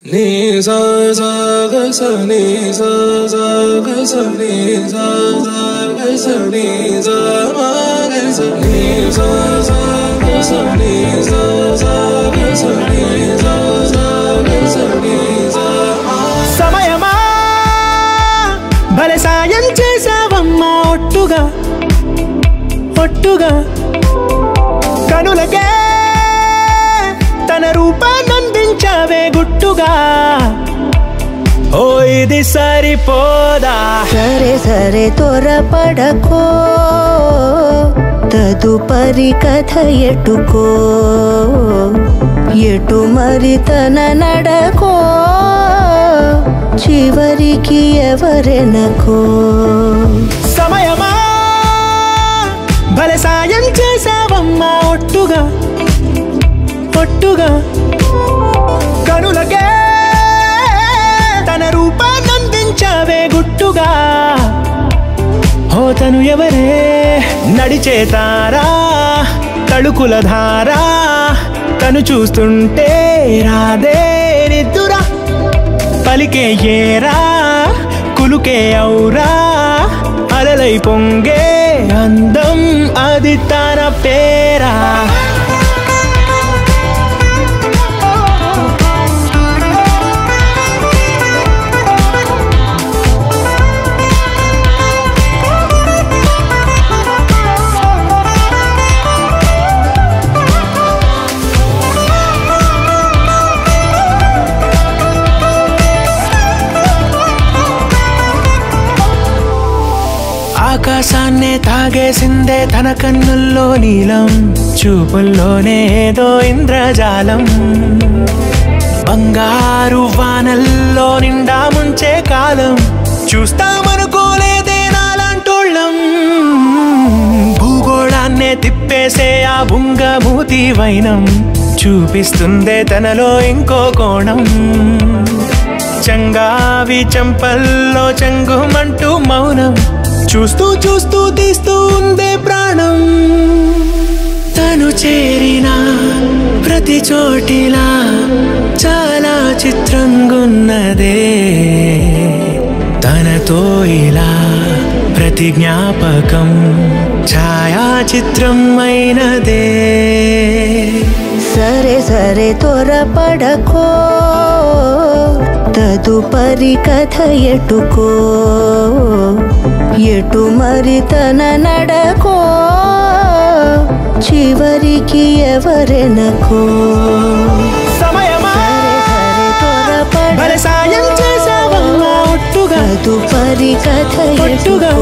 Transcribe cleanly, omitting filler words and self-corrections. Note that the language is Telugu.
ni sa sa ga sa ni sa sa ga sa ni sa sa ga sa ni sa ma ga sa ni sa sa ga sa ni sa sa ga sa ni sa sa ga sa ni sa సమయమా భలే సాయం చేసావమ్మా ఒట్టుగా ఒట్టుగా కనులకే తన రూపాన్నందించావే గుట్టుగా ఓ ఇది సరిపోదా సరే సరే త్వరపడకో తదుపరి కథ ఎటుకో ఎటు మరి తన నడకో చివరికి ఎవరెనకో సమయమా భలే సాయం చేసావమ్మా ఒట్టుగా ఒట్టుగా కనులకే తన రూపాన్నందించావే గుట్టుగా ఓ తను ఎవరే నడిచే తారా తళుకుల ధారా తను చూస్తుంటే రాదే నిద్దురా పలికే ఏరా కులుకే ఔరా అలలై పొంగే అందం అది తన పేరా ఆకాశాన్నే తాగేసిందే తన కన్నుల్లో నీలం చూపుల్లోనే ఏదో ఇంద్రజాలం బంగారు వానల్లో నిండా ముంచే కాలం చూస్తామనుకోలేదే నాలాంటోళ్ళం భూగోళాన్నే తిప్పేసే ఆ బుంగమూతి వైనం చూపిస్తుందే తనలో ఇంకో కోణం చంగావి చంపల్లో చంగుమంటూ మౌనం చూస్తూ చూస్తూ తీస్తూ ఉందే ప్రాణం తను చేరిన ప్రతి చోటిలా చాలా చిత్రంగున్నదే తనతో ఇలా ప్రతి జ్ఞాపకం ఛాయాచిత్రం అయినదే సరే సరే త్వరపడకో తదుపరి కథ ఎటుకో ఎటు మరి తన నడకో చివరికి ఎవరెనకో సమయమా భలే సాయం చేసావమ్మా ఒట్టుగా తదుపరి కథ ఎటుకో